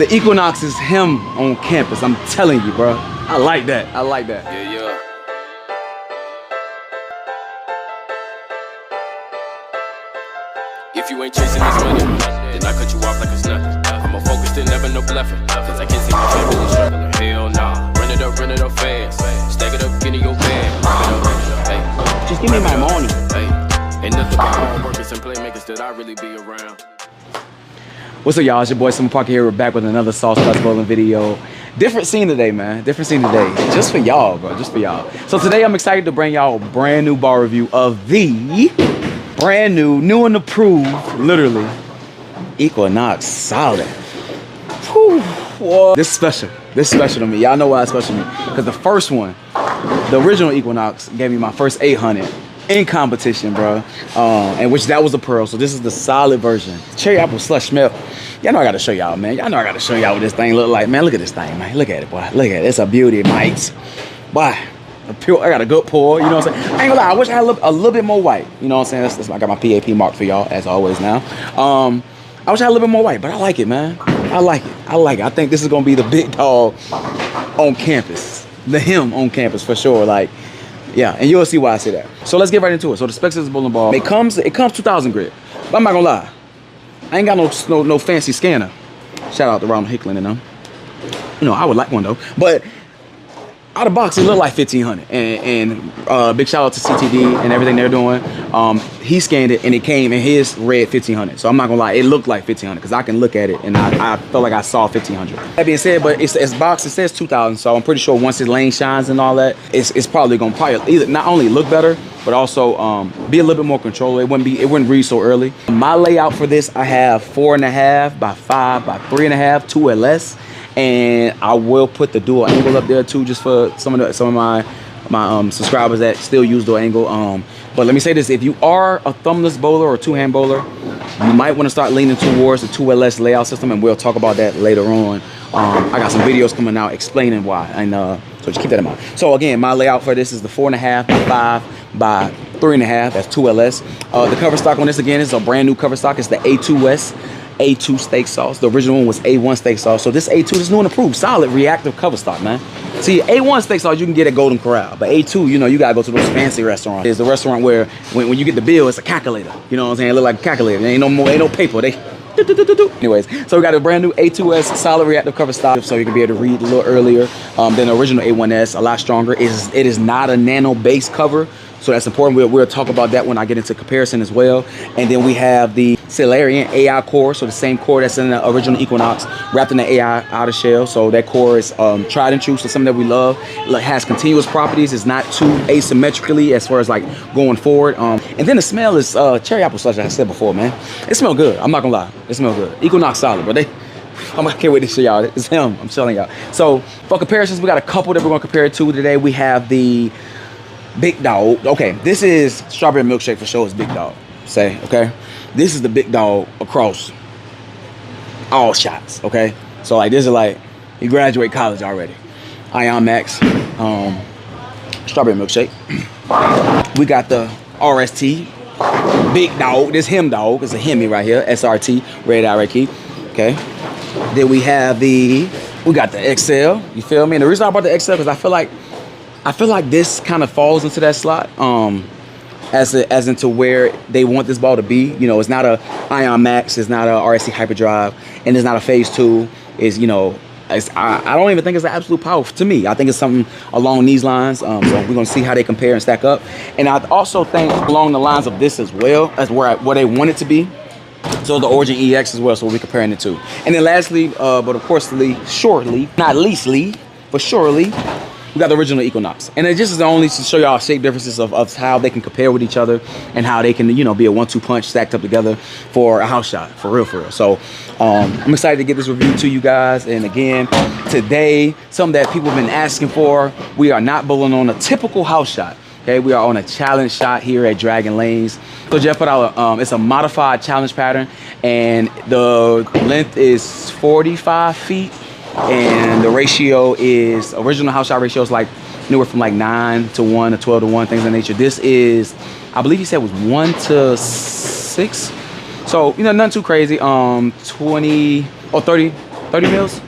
The Equinox is him on campus. I'm telling you, bro. I like that. I like that. Yeah, yeah. If you ain't chasing this money, then I cut you off like it's nothing. I'm a focused and never no bluffing. Cause I can't see my family struggling. Hell nah. Run it up fast. Stack it up, get in your bag. Hey. Just give me my money. Hey. Ain't nothing but hard workers and playmakers that I really be around. What's up, y'all? It's your boy Simon Parker here. We're back with another SaucedCutzBowling Bowling video. Different scene today, man. Different scene today. Just for y'all, bro. Just for y'all. So today I'm excited to bring y'all a brand new ball review of the brand new and approved, literally, Equinox Solid. Whew, whoa. This is special. This is special to me. Y'all know why it's special to me. Because the first one, the original Equinox, gave me my first 800 in competition, bro. And which that was a pearl. So this is the solid version. Cherry apple slush smell. Y'all know I gotta show y'all, man. Y'all know I gotta show y'all what this thing look like, man. Look at this thing, man. Look at it, boy. Look at it. It's a beauty, mates. Boy. I got a good pour, you know what I'm saying? I ain't gonna lie, I wish I had a little bit more white. You know what I'm saying? I got my PAP marked for y'all, as always now. I wish I had a little bit more white, but I like it, man. I like it. I like it. I think this is gonna be the big dog on campus. The him on campus for sure. Like, yeah, and you'll see why I say that. So let's get right into it. So the specs of this bowling ball, it comes 2,000 grit. But I'm not gonna lie, I ain't got no fancy scanner. Shout out to Ronald Hickland and them. You know, I would like one though. But out of box, it looked like 1,500, and big shout out to CTD and everything they're doing. He scanned it and it came and his read 1,500. So I'm not gonna lie, it looked like 1,500 because I can look at it and I felt like I saw 1,500. That being said, but it's box, it says 2,000. So I'm pretty sure once his lane shines and all that, it's probably gonna either not only look better, but also be a little bit more controlled. It wouldn't read so early. My layout for this, I have 4.5 by 5 by 3.5, 2 or less. And I will put the dual angle up there too, just for some of my subscribers that still use dual angle. But let me say this: if you are a thumbless bowler or two-hand bowler, you might want to start leaning towards the 2 or less layout system, and we'll talk about that later on. I got some videos coming out explaining why, and so just keep that in mind. So again, my layout for this is the 4.5 by 5 by 3.5. That's 2 LS. The cover stock on this again is a brand new cover stock. It's the A2S. A2 steak sauce. The original one was A1 steak sauce. So this A2 is new and approved. Solid reactive cover stock, man. See, A1 steak sauce you can get at Golden Corral. But A2, you know, you gotta go to those fancy restaurants. It's the restaurant where when you get the bill, it's a calculator. You know what I'm saying? It look like a calculator. There ain't no paper. Anyways, so we got a brand new A2S solid reactive cover stock, so you can be able to read a little earlier than the original A1S. A lot stronger. It is not a nano base cover. So that's important. We'll talk about that when I get into comparison as well. And then we have the Celerian AI core, so the same core that's in the original Equinox, wrapped in the AI outer shell. So that core is tried and true, so something that we love. It has continuous properties. It's not too asymmetrically as far as like going forward. And then the smell is cherry apple slush, like I said before, man. It smells good. I'm not gonna lie. It smells good. Equinox Solid, bro. I can't wait to show y'all. It's him. I'm telling y'all. So for comparisons, we got a couple that we're gonna compare it to today. We have the Big Dog. Okay, this is strawberry milkshake for sure. It's Big Dog. Say, okay? This is the Big Dog across all shots, okay? So like this is like you graduate college already. Ion Max, strawberry milkshake. We got the RST Big Dog. This him dog. It's a Hemi right here. SRT, red eye key. Okay. Then we got the XL. You feel me? And the reason I brought the XL because I feel like this kind of falls into that slot, as into where they want this ball to be. You know, it's not a Ion Max, it's not a RSC Hyperdrive, and it's not a Phase 2. Is, you know, I don't even think it's an absolute power to me. I think it's something along these lines. So we're gonna see how they compare and stack up. And I also think along the lines of this as well as where they want it to be. So the Origin EX as well. So we'll be comparing the two. And then lastly, but of course, shortly, not leastly, but surely, we got the original Equinox. And it just is only to show y'all shape differences of how they can compare with each other and how they can, you know, be a 1-2 punch stacked up together for a house shot, for real. So I'm excited to get this review to you guys. And again, today, something that people have been asking for, we are not bowling on a typical house shot. Okay, we are on a challenge shot here at Dragon Lanes. So Jeff put out, it's a modified challenge pattern, and the length is 45 feet. And the ratio is, original house shot ratio is like anywhere from like 9 to 1 to 12 to 1, things of that nature. This is, I believe he said was 1 to 6. So, you know, nothing too crazy. 20 or 30, 30 mils.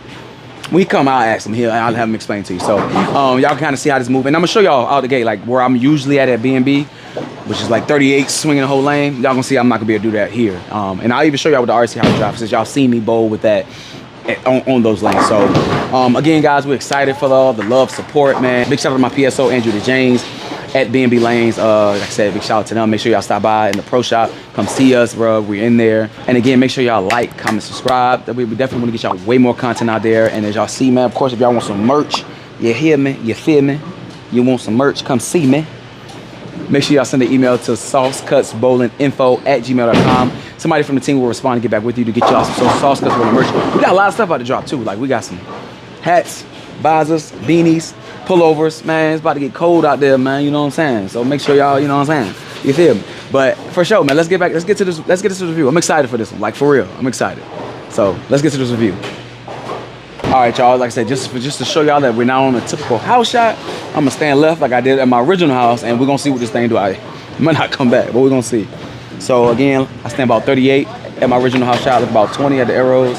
When he come, I'll ask him. I'll have him explain to you. So y'all can kind of see how this moves. And I'm gonna show y'all out the gate, like where I'm usually at B&B, which is like 38 swinging the whole lane. Y'all gonna see I'm not gonna be able to do that here. And I'll even show y'all with the RC Hyper Drive since y'all seen me bowl with that on those lanes. So again, guys, we're excited for all the love, support, man. Big shout out to my PSO, Andrew DeJanes at B&B Lanes. Like I said, big shout out to them. Make sure y'all stop by in the pro shop. Come see us, bro. We're in there. And again, make sure y'all like, comment, subscribe. We definitely want to get y'all way more content out there. And as y'all see, man, of course, if y'all want some merch, you hear me, you feel me, you want some merch, come see me. Make sure y'all send an email to SaucedCutzBowlinginfo@gmail.com. Somebody from the team will respond and get back with you to get y'all some Sauce Cutz Bowling merch. We got a lot of stuff out to drop too. Like we got some hats, visors, beanies, pullovers. Man, it's about to get cold out there, man. You know what I'm saying? So make sure y'all, you know what I'm saying? You feel me? But for sure, man, let's get to this review. I'm excited for this one. Like for real, I'm excited. So let's get to this review. All right, y'all, like I said, just to show y'all that we're not on a typical house shot, I'm gonna stand left like I did at my original house, and we're gonna see what this thing do. I might not come back, but we're gonna see. So again, I stand about 38 at my original house shot, look about 20 at the arrows.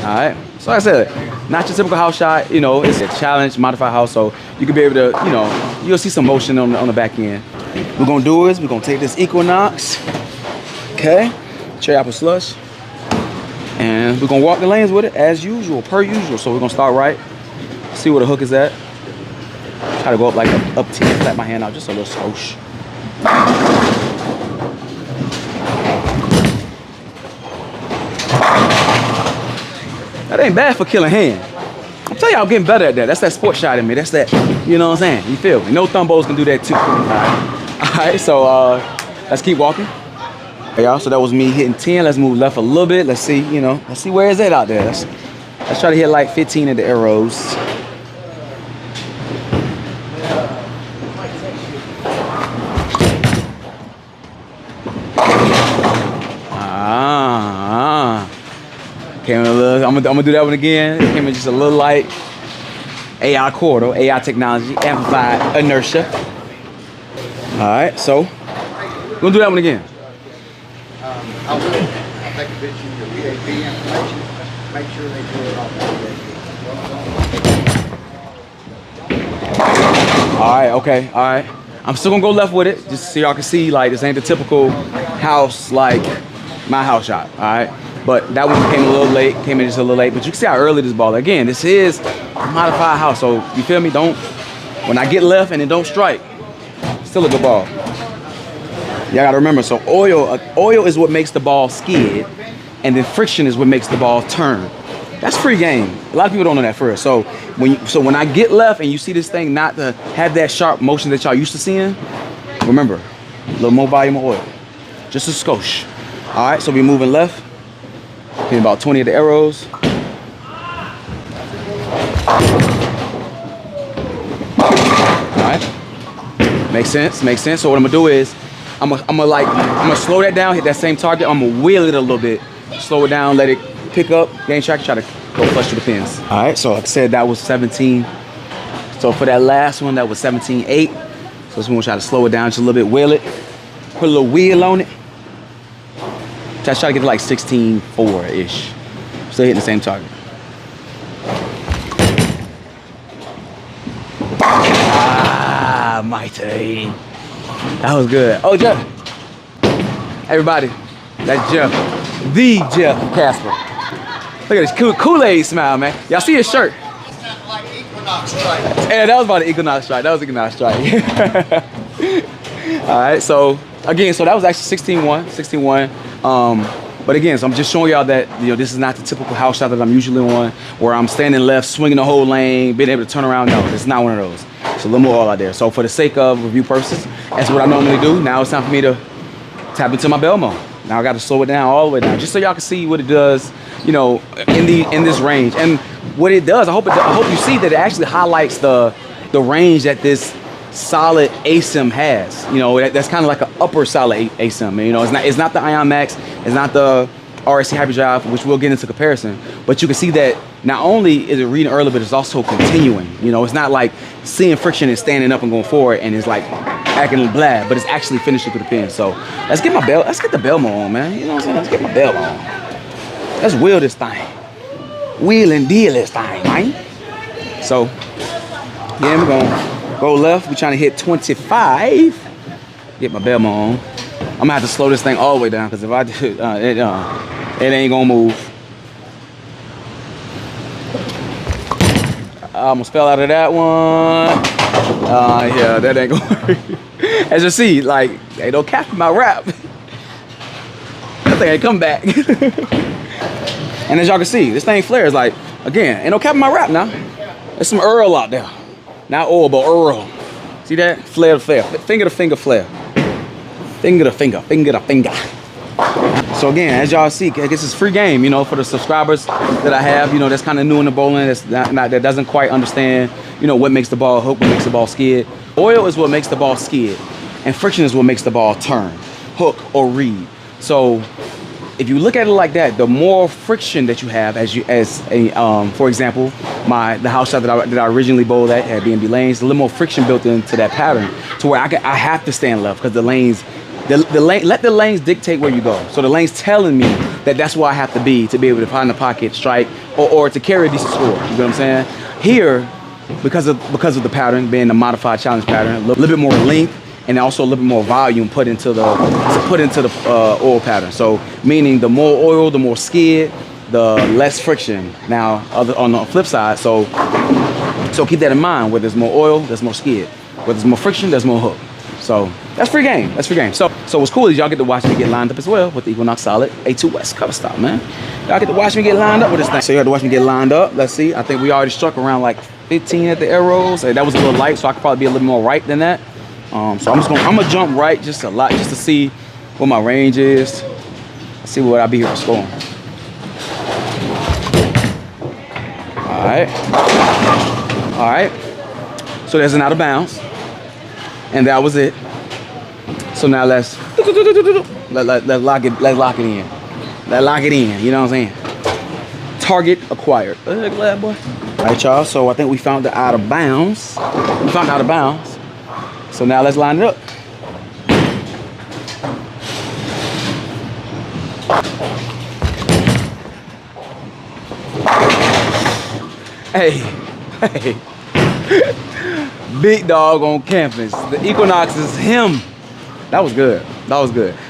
All right, so like I said, not your typical house shot, you know, it's a challenge, modified house, so you can be able to, you know, you'll see some motion on the back end. We're gonna do is, we're gonna take this Equinox, okay? Cherry apple slush, and we're gonna walk the lanes with it as usual, per usual. So we're gonna start right, see where the hook is at. Try to go up like up 10, flat my hand out just a little swoosh. That ain't bad for killing hand. I'm telling y'all, I'm getting better at that. That's that sports shot in me. That's that, you know what I'm saying? You feel me? No thumbos can do that too. All right, so let's keep walking. Hey, y'all, so that was me hitting 10. Let's move left a little bit. Let's see, you know, let's see where is that out there. Let's try to hit like 15 at the arrows. Came in a little, I'm gonna do that one again. Came in just a little light. AI core though, AI technology, amplified inertia. All right, so we're gonna do that one again. I'll take a picture of your VAP information. Make sure they do it on. All right, okay, all right. I'm still gonna go left with it, just so y'all can see like this ain't the typical house like my house shot. All right. But that one came a little late, came in just a little late. But you can see how early this ball. Again, this is a modified house, so you feel me? When I get left and it don't strike, still a good ball. Y'all gotta remember, so oil is what makes the ball skid, and then friction is what makes the ball turn. That's free game. A lot of people don't know that first. So when I get left and you see this thing not to have that sharp motion that y'all used to seeing, remember, a little more volume of oil, just a skosh. All right, so we're moving left. Hitting about 20 of the arrows. All right, makes sense. So what I'm gonna do is, I'm gonna slow that down, hit that same target. I'm gonna wheel it a little bit, slow it down, let it pick up, gain traction, try to go flush to the pins. All right, so like I said, that was 17. So for that last one, that was 17.8. So this one we'll try to slow it down just a little bit, wheel it, put a little wheel on it. Try to get to like 16.4-ish. Still hitting the same target. Ah, mighty. That was good. Oh, Jeff. Everybody, that's Jeff. The Jeff Casper. Look at this Kool-Aid smile, man. Y'all see his shirt? It's like Equinox strike. Yeah, that was about an Equinox strike. That was Equinox strike. All right, so again, so that was actually 16-1. But again, so I'm just showing y'all that, you know, this is not the typical house shot that I'm usually on, where I'm standing left, swinging the whole lane, being able to turn around. No, it's not one of those. It's a little more all out there. So for the sake of review purposes, that's what I normally do. Now it's time for me to tap into my Belmo. Now I got to slow it down all the way down, just so y'all can see what it does, you know, in this range. And what it does, I hope you see that it actually highlights the range that this solid ASIM has. You know, that's kind of like an upper solid ASIM. You know, it's not the Ion Max, it's not the RC Hyperdrive, which we'll get into comparison. But you can see that not only is it reading early, but it's also continuing. You know, it's not like seeing friction and standing up and going forward, and it's like acting blah, but it's actually finished with the pin. So let's get the Belmo on, man. You know what I'm saying? Let's get my Belmo on. Let's wheel this thing. Wheel and deal this thing, man. So yeah, we're gonna go left. We're trying to hit 25. Get my Belmo on. I'm gonna have to slow this thing all the way down because if I do, it ain't gonna move. I almost fell out of that one. Yeah, that ain't gonna work. As you see, like, ain't no cap in my rap. That thing ain't come back. And as y'all can see, this thing flares. Like, again, ain't no cap in my rap now. There's some Earl out there. Not oil, but Earl. See that? Flare to flare. Finger to finger flare. Finger to finger. Finger to finger. So again, as y'all see, I guess it's free game, you know, for the subscribers that I have, you know, that's kind of new in the bowling, that doesn't quite understand, you know, what makes the ball hook, what makes the ball skid. Oil is what makes the ball skid, and friction is what makes the ball turn, hook, or read. So if you look at it like that, the more friction that you have, for example, the house shot that I originally bowled at had B&B lanes, a little more friction built into that pattern, to where I have to stand left because the lanes. Let the lanes dictate where you go. So the lane's telling me that that's where I have to be able to find the pocket, strike, or to carry a decent score. You know what I'm saying? Here, because of the pattern being a modified challenge pattern, a little bit more length and also a little bit more volume put into the oil pattern. So meaning the more oil, the more skid, the less friction. Now on the flip side, so keep that in mind. Where there's more oil, there's more skid. Where there's more friction, there's more hook. So that's free game. That's free game. So what's cool is y'all get to watch me get lined up as well with the Equinox Solid A2S cover stock, man. Y'all get to watch me get lined up with this thing. So you got to watch me get lined up. Let's see. I think we already struck around like 15 at the arrows. That was a little light, so I could probably be a little more right than that. So I'm gonna jump right just a lot, just to see what my range is. Let's see what I'll be here for scoring. All right. So there's an out of bounds. And that was it. So now let's lock it in. Let's lock it in, you know what I'm saying? Target acquired. Glad boy. All right, y'all, so I think we found the out of bounds. So now let's line it up. Hey. Big dog on campus. The Equinox is him. That was good.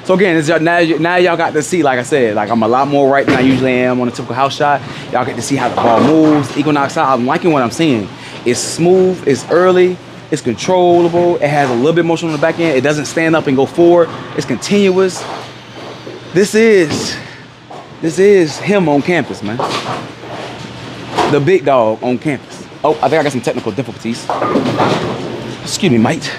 So again, now y'all got to see, like I said, like I'm a lot more right than I usually am on a typical house shot. Y'all get to see how the ball moves. Equinox Solid, I'm liking what I'm seeing. It's smooth, it's early, it's controllable, it has a little bit of motion on the back end. It doesn't stand up and go forward. It's continuous. This is him on campus, man. The big dog on campus. Oh, I think I got some technical difficulties. Excuse me, mate.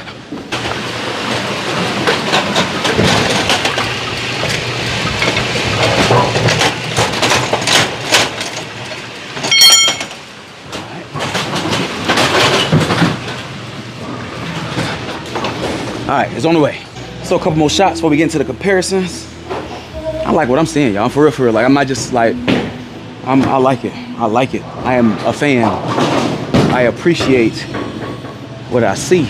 All right, it's on the way. So a couple more shots before we get into the comparisons. I like what I'm seeing, y'all. For real. Like, I'm not just like, I like it. I am a fan. I appreciate what I see.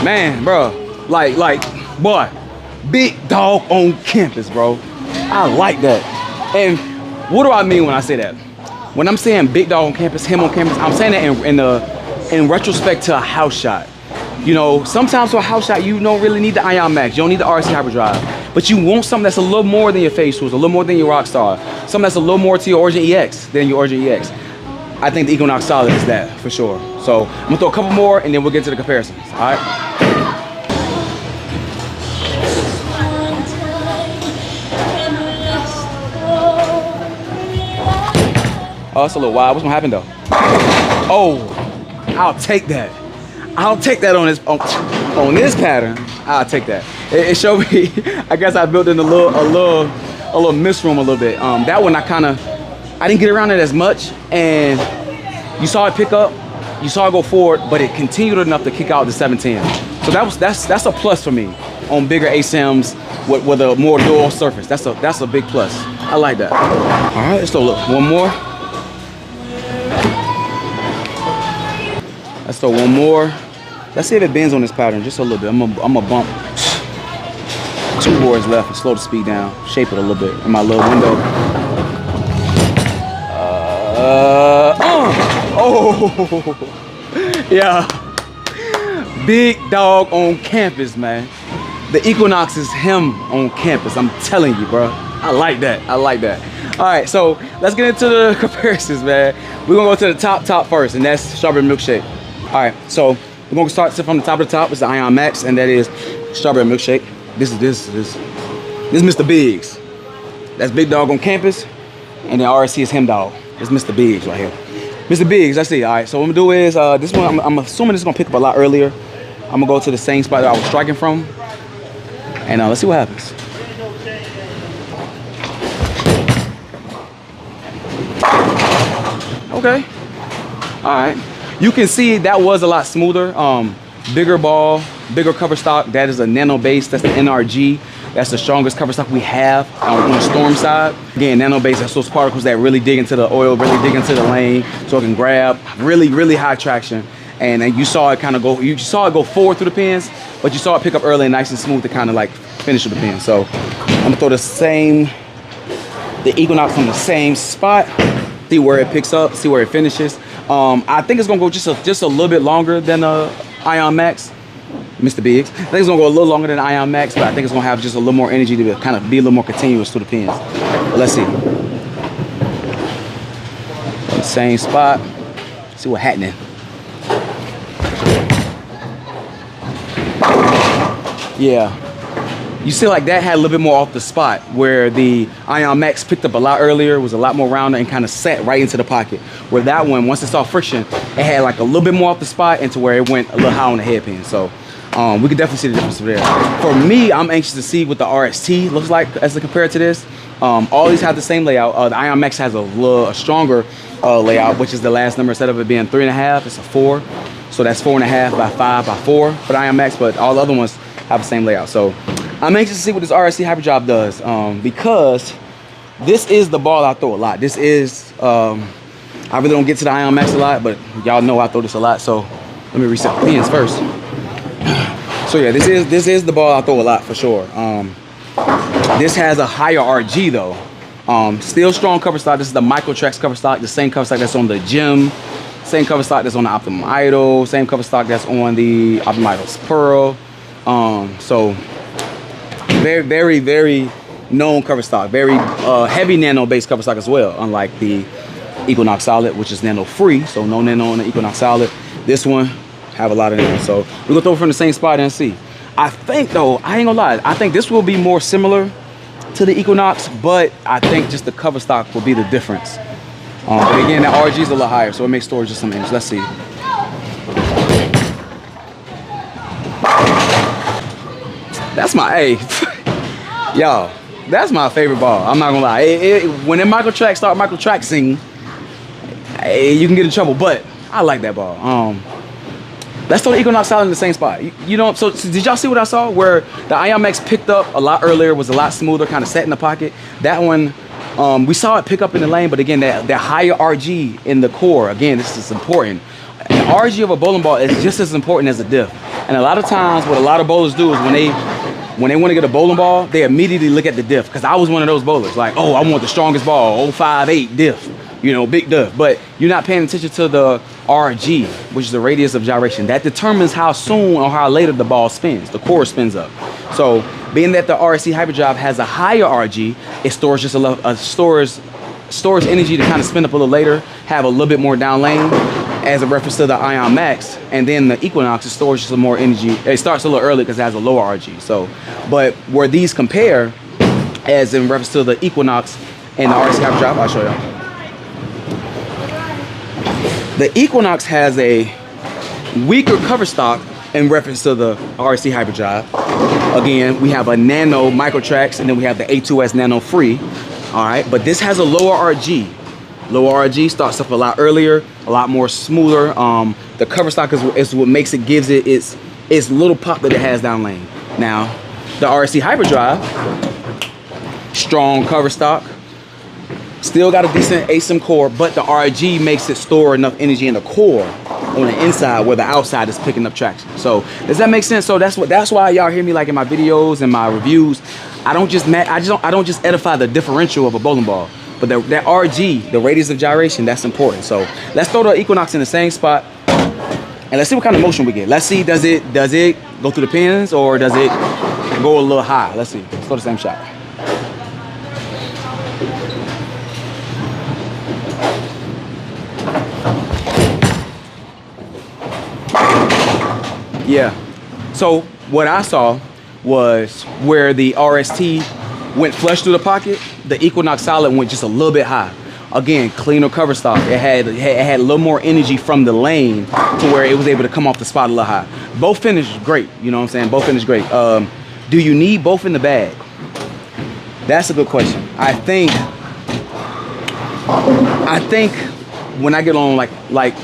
Man, bro, like, boy, big dog on campus, bro. I like that. And what do I mean when I say that? When I'm saying big dog on campus, him on campus, I'm saying that in retrospect to a house shot. You know, sometimes for a house shot, you don't really need the Ion Max. You don't need the RC Hyperdrive. But you want something that's a little more than your Phase Tools, a little more than your Rockstar. Something that's a little more to your Origin EX than your Origin EX. I think the Equinox Solid is that, for sure. So I'm gonna throw a couple more and then we'll get to the comparisons, all right? Oh, it's a little wild. What's gonna happen though? Oh, I'll take that. I'll take that on this pattern. I'll take that. It showed me. I guess I built in a little miss room a little bit. That one I didn't get around it as much, and you saw it pick up, you saw it go forward, but it continued enough to kick out the 710. So that's a plus for me on bigger ASIMs with a more dual surface. That's a big plus. I like that. All right, let's go look one more. Let's throw one more. Let's see if it bends on this pattern just a little bit. I'm gonna bump 2 boards left and slow the speed down. Shape it a little bit in my little window. Oh, yeah. Big dog on campus, man. The Equinox is him on campus. I'm telling you, bro. I like that. I like that. All right, so let's get into the comparisons, man. We're gonna go to the top first, and that's strawberry milkshake. All right, so we're gonna start from the top of the top. It's the Ion Max, and that is strawberry milkshake. This is Mr. Biggs. That's Big Dog on campus, and the RSC is him dog. It's Mr. Biggs right here. Mr. Biggs, let's see. All right, so what I'm gonna do is this one. I'm assuming it's gonna pick up a lot earlier. I'm gonna go to the same spot that I was striking from, and let's see what happens. Okay. All right. You can see that was a lot smoother. Bigger ball, bigger cover stock. That is a nano base. That's the NRG. That's the strongest cover stock we have on the storm side. Again, nano base, that's those particles that really dig into the oil, really dig into the lane, so it can grab. Really high traction. And you saw it kind of go. You saw it go forward through the pins, but you saw it pick up early and nice and smooth to kind of like finish with the pin. So I'm gonna throw the Equinox on the same spot. See where it picks up, see where it finishes. I think it's gonna go just a little bit longer than Ion Max, Mr. Biggs. I think it's gonna go a little longer than Ion Max, but I think it's gonna have just a little more energy to kind of be a little more continuous through the pins. But let's see. The same spot. See what's happening. Yeah. You see like that had a little bit more off the spot, where the Ion Max picked up a lot earlier, was a lot more rounder and kind of sat right into the pocket. Where that one, once it saw friction, it had like a little bit more off the spot into where it went a little high on the headpin. So we could definitely see the difference there. For me, I'm anxious to see what the RST looks like as compared to this. All these have the same layout. The Ion Max has a stronger layout, which is the last number. Instead of it being 3.5, it's a 4. So that's 4.5 by 5 by 4 for the Ion Max, but all the other ones have the same layout. So I'm anxious to see what this RSC Hyperdrive does, because this is the ball I throw a lot. This is, I really don't get to the Ion Max a lot, but y'all know I throw this a lot. So let me reset the pins first. So yeah, this is the ball I throw a lot for sure. This has a higher RG though. Still strong cover stock. This is the Microtrax cover stock, the same cover stock that's on the Gem, same cover stock that's on the Optimum Idol, same cover stock that's on the Optimum Idol's Pearl. So very known cover stock, very heavy nano based cover stock as well, unlike the Equinox Solid, which is nano free, so no nano on the Equinox Solid. This one have a lot of nano, so we're gonna throw it from the same spot and see. I think though, I ain't gonna lie, I think this will be more similar to the Equinox, but I think just the cover stock will be the difference. But again, the RG is a little higher, so it makes storage just some inch. Let's see. That's my A. Y'all, that's my favorite ball. I'm not gonna lie. When the Microtrax start microtraxing, you can get in trouble, but I like that ball. Let's throw the Equinox Solid in the same spot. You know, so did y'all see what I saw? Where the Ion Max picked up a lot earlier, was a lot smoother, kind of sat in the pocket. That one, we saw it pick up in the lane, but again, that higher RG in the core, again, this is important. The RG of a bowling ball is just as important as the diff. And a lot of times, what a lot of bowlers do is when they want to get a bowling ball, they immediately look at the diff. Because I was one of those bowlers, like, oh, I want the strongest ball, 058 diff, you know, big diff. But you're not paying attention to the RG, which is the radius of gyration. That determines how soon or how later the ball spins, the core spins up. So being that the RSC Hyperdrive has a higher RG, it stores just stores energy to kind of spin up a little later, have a little bit more down lane as a reference to the Ion Max, and then the Equinox, it stores just some more energy. It starts a little early because it has a lower RG. So, but where these compare, as in reference to the Equinox and the RSC Hyperdrive, I'll show y'all. The Equinox has a weaker cover stock in reference to the RSC Hyperdrive. Again, we have a nano Microtrax, and then we have the A2S nano free. All right, but this has a lower RG. Lower RG starts up a lot earlier, a lot more smoother. The cover stock is what makes it, gives it its little pop that it has down lane. Now, the RSC Hyperdrive, strong cover stock, still got a decent ASIM core, but the RG makes it store enough energy in the core on the inside where the outside is picking up traction. So does that make sense? So that's why y'all hear me like in my videos and my reviews. I don't just edify the differential of a bowling ball, but that RG, the radius of gyration, that's important. So let's throw the Equinox in the same spot and let's see what kind of motion we get. Let's see, does it go through the pins or does it go a little high? Let's see. Let's throw the same shot. Yeah, so what I saw was where the RST went flush through the pocket, the Equinox Solid went just a little bit high. Again, cleaner cover stock. It had a little more energy from the lane to where it was able to come off the spot a little high. Both finished great, you know what I'm saying? Both finished great. Do you need both in the bag? That's a good question. I think when I get on like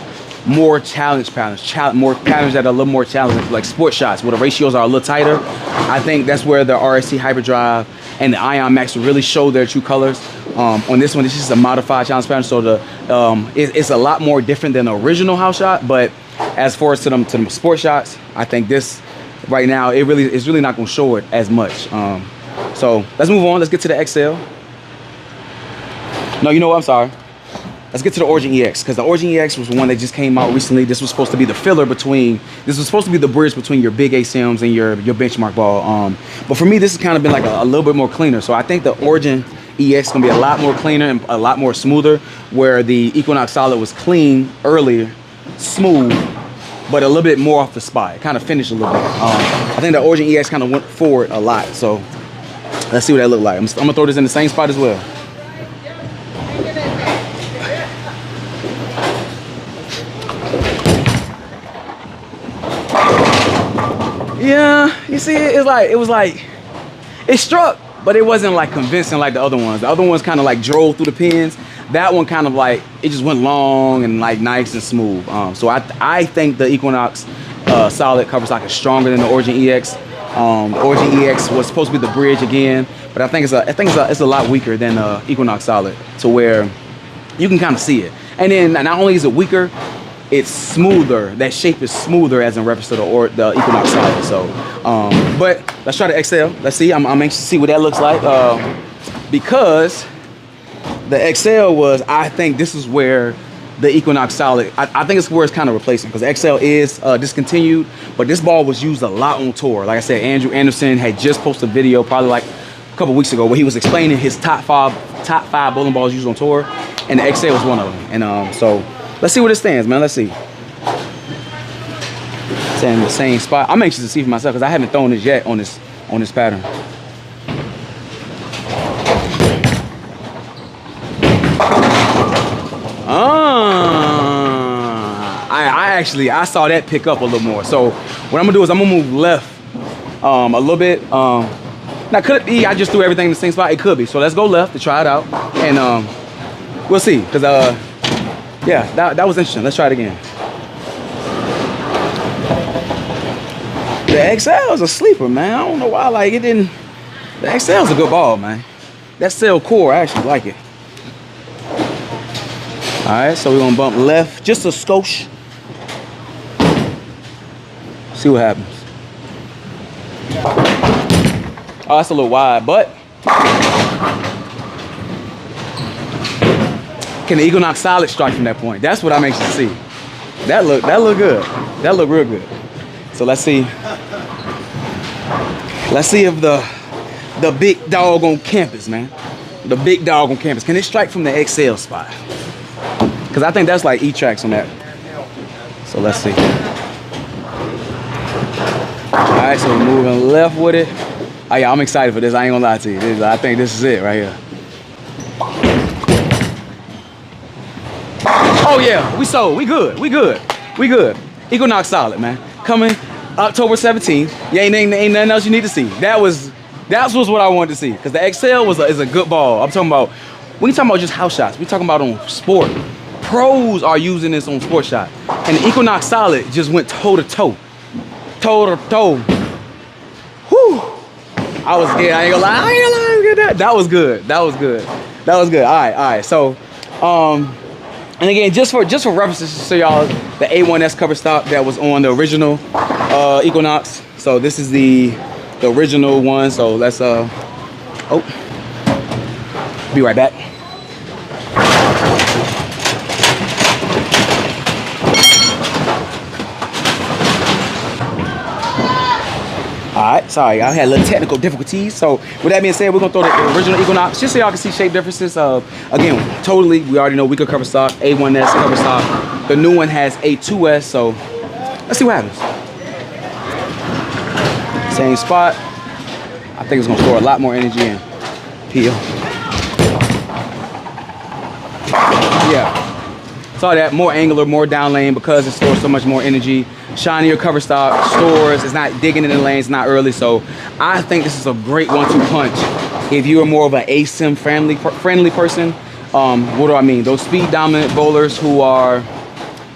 more challenge patterns, more patterns that are a little more challenging, like sports shots where the ratios are a little tighter, I think that's where the RST Hyperdrive and the Ion Max will really show their true colors. On this one, this is a modified challenge pattern, so it's a lot more different than the original house shot. But as far as to them sports shots, I think this right now it's really not going to show it as much. So let's move on. Let's get to the XL. No, you know what? I'm sorry. Let's get to the Origin EX, because the Origin EX was one that just came out recently. This was supposed to be the filler between, this was supposed to be the bridge between your big ASIMs and your benchmark ball. But for me, this has kind of been like a little bit more cleaner. So I think the Origin EX is gonna be a lot more cleaner and a lot more smoother, where the Equinox Solid was clean earlier, smooth, but a little bit more off the spot. It kind of finished a little bit. I think the Origin EX kind of went forward a lot. So let's see what that looked like. I'm gonna throw this in the same spot as well. Yeah, you see, it struck, but it wasn't like convincing like the other ones. The other ones kind of like drove through the pins. That one kind of like, it just went long and like nice and smooth. So I think the Equinox Solid cover stock is stronger than the Origin EX. The Origin EX was supposed to be the bridge again, but I think it's a lot weaker than the Equinox Solid, to where you can kind of see it. And then not only is it weaker, it's smoother. That shape is smoother as in reference to the Equinox Solid. So, but let's try the XL. Let's see. I'm anxious to see what that looks like, because the XL was, I think this is where the Equinox Solid, I think it's where it's kind of replacing, because the XL is discontinued, but this ball was used a lot on tour. Like I said, Andrew Anderson had just posted a video probably like a couple weeks ago where he was explaining his top five bowling balls used on tour, and the XL was one of them. And so let's see where this stands, man. Let's see. It's in the same spot. I'm anxious to see for myself because I haven't thrown this yet on this pattern. I saw that pick up a little more. So what I'm gonna do is I'm gonna move left a little bit. Now could it be I just threw everything in the same spot? It could be. So let's go left to try it out, and we'll see. Cause yeah, that was interesting. Let's try it again. The XL is a sleeper, man. I don't know why, like it didn't. The XL is a good ball, man. That cell core, I actually like it. All right, so we're gonna bump left just a skosh. See what happens. Oh, that's a little wide, but can the Equinox Solid strike from that point? That's what I'm anxious to see. That look good. That look real good. So let's see. Let's see if the big dog on campus, man. The big dog on campus. Can it strike from the XL spot? Because I think that's like E-tracks on that. So let's see. All right, so we're moving left with it. Oh yeah, I'm excited for this. I ain't gonna lie to you. I think this is it right here. Oh yeah, we sold. We good. Equinox Solid, man. Coming October 17th. Yeah, ain't nothing else you need to see. That was what I wanted to see. Because the XL is a good ball. I'm talking about, we ain't talking about just house shots. We talking about on sport. Pros are using this on sport shot. And the Equinox Solid just went toe to toe. Toe to toe. Whew. I was scared. I ain't gonna lie. That was good. All right. So, And again, just for references, to show y'all the A1S cover stock that was on the original Equinox. So this is the original one. So let's be right back. All right, sorry, I had a little technical difficulties. So with that being said, we're gonna throw the original Equinox just so y'all can see shape differences. Again, totally, we already know weaker cover stock, A1S cover stock. The new one has A2S, so let's see what happens. Same spot. I think it's gonna store a lot more energy in. Peel. Yeah, saw that, more angular, more down lane because it stores so much more energy. Shinier cover stock, stores, it's not digging in the lanes, not early. So I think this is a great 1-2 punch. If you are more of an ASIM friendly person, what do I mean? Those speed dominant bowlers who are,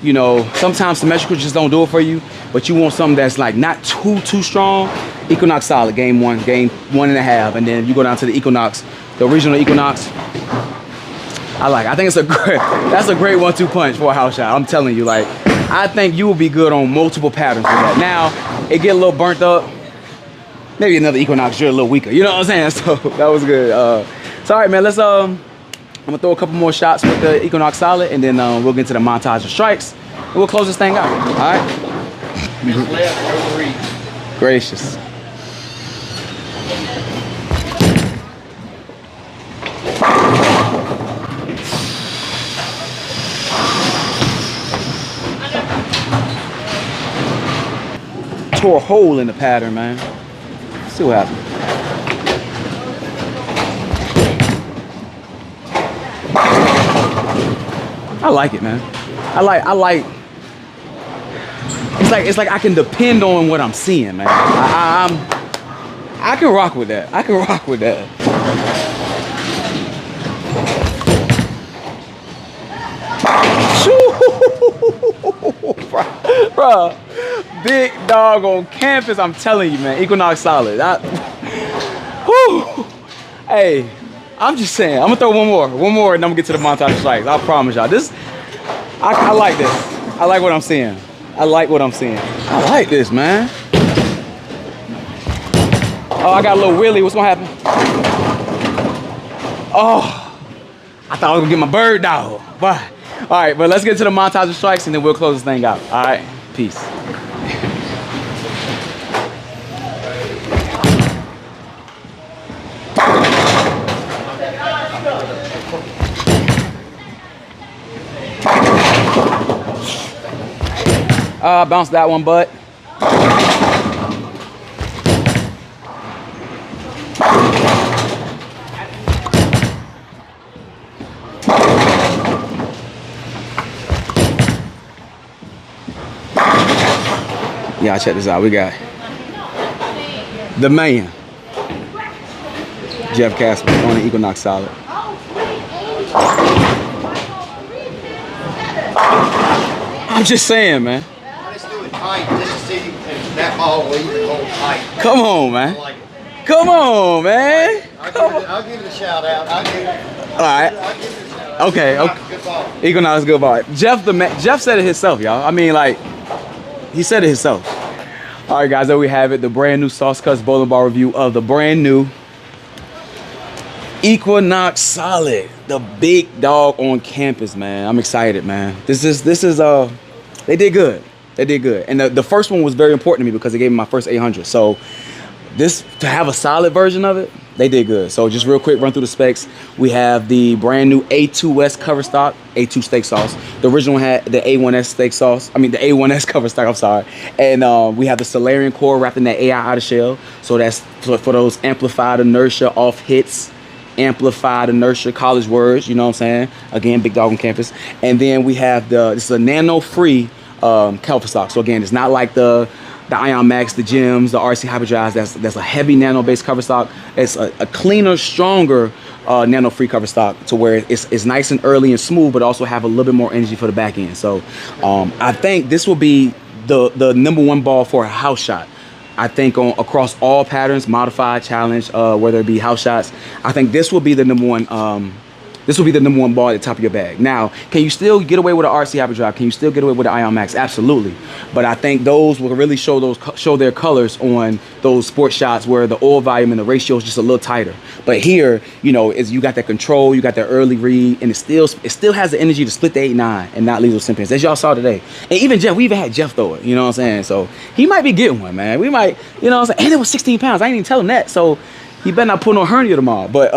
you know, sometimes symmetrical just don't do it for you, but you want something that's like not too strong. Equinox Solid, game 1, game 1.5, and then you go down to the Equinox, the original Equinox. I think it's that's a great 1-2 punch for a house shot. I'm telling you, like, I think you will be good on multiple patterns with that. Now, it get a little burnt up. Maybe another Equinox, you're a little weaker. You know what I'm saying? So that was good. So all right, man, let's I'm gonna throw a couple more shots with the Equinox Solid, and then we'll get into the montage of strikes, and we'll close this thing out. All right? Gracious. Tore a hole in the pattern, man. Let's see what happens. I like it, man. I like. It's like I can depend on what I'm seeing, man. I can rock with that. I can rock with that. Bro, big dog on campus, I'm telling you, man. Equinox Solid. Hey, I'm just saying. I'm gonna throw one more, and I'm gonna get to the montage strikes. I promise y'all. I like this. I like what I'm seeing. I like what I'm seeing. I like this, man. Oh, I got a little wheelie. What's gonna happen? Oh, I thought I was gonna get my bird dog. Bye. All right, but let's get to the montage of strikes, and then we'll close this thing out. All right, peace. Bounce that one, bud. Yeah, check this out. We got the man, Jeff Casper, on the Equinox Solid. I'm just saying, man. Let's do it tight just to see if that ball will even hold tight. Come on, man. Like Come on, man. I'll give it a shout out. All right. I'll give it a shout out. Okay. Good ball. Equinox, good ball. Jeff said it himself, y'all. I mean, like, he said it himself. All right, guys, there we have it. The brand new SaucedCutz's bowling ball review of the brand new Equinox Solid, the big dog on campus, man. I'm excited, man. This is they did good. They did good. And the first one was very important to me because it gave me my first 800. So this, to have a solid version of it, they did good. So just real quick, run through the specs. We have the brand new A2S cover stock, A2 steak sauce. The original had the A1S steak sauce. I mean, the A1S cover stock, I'm sorry. And we have the Solarian core wrapped in that AI outer shell. So that's for those amplified inertia off hits, amplified inertia, college words, you know what I'm saying? Again, big dog on campus. And then we have this is a nano-free cover stock. So again, it's not like the Ion Max, the Gems, the RC Hyperdrives. That's a heavy nano-based cover stock. It's a cleaner, stronger nano-free cover stock to where it's nice and early and smooth, but also have a little bit more energy for the back end. So I think this will be the #1 ball for a house shot. I think across all patterns, modified, challenge, whether it be house shots, I think this will be the #1 This will be the #1 ball at the top of your bag. Now, can you still get away with an RC hyperdrive? Can you still get away with an Ion Max? Absolutely. But I think those will really show their colors on those sport shots where the oil volume and the ratio is just a little tighter. But here, you know, is you got that control, you got that early read, and it still has the energy to split the 8-9 and not leave those sim pins, as y'all saw today. And even Jeff, we even had Jeff throw it. You know what I'm saying? So he might be getting one, man. We might, you know what I'm saying? And it was 16 pounds. I ain't even tell him that. So he better not put no hernia tomorrow. But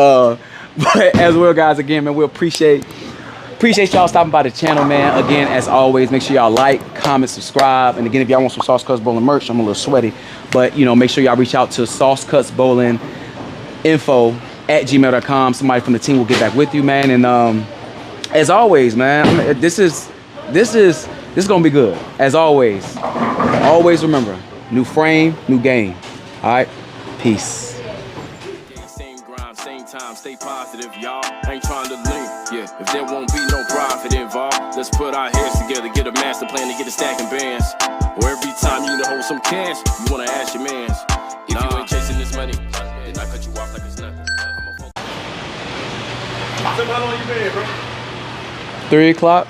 as well, guys, again, man, we appreciate y'all stopping by the channel, man. Again, as always, make sure y'all like, comment, subscribe. And again, if y'all want some Sauce Cuts Bowling merch, I'm a little sweaty. But, you know, make sure y'all reach out to SaucedCutzBowlinginfo@gmail.com. Somebody from the team will get back with you, man. And as always, man, this is gonna be good. As always remember, new frame, new game. All right, peace. Time, stay positive, y'all. Ain't trying to link, yeah. If there won't be no profit involved, let's put our heads together, get a master plan to get a stacking bands. Or every time you need to hold some cash, you wanna ask your mans. If you ain't chasing this money, then I cut you off like it's nothing. How long you been here, bro? 3 o'clock,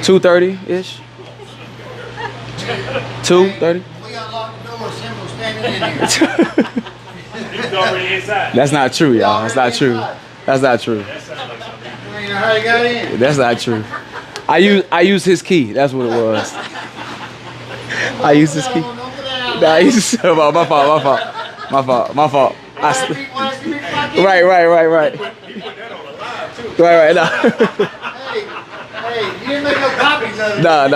2:30-ish. 2:30. We unlocked the door, Simple standing in here. He's already inside. That's not true, y'all. That's not true. That's not true. That sounds like something. You know how you got in? That's not true. I used his key. That's what it was. I used his key. Nah, I used to, my fault. Right. He put that on the live, too. Right. No. Hey, you didn't make no copies of it. No.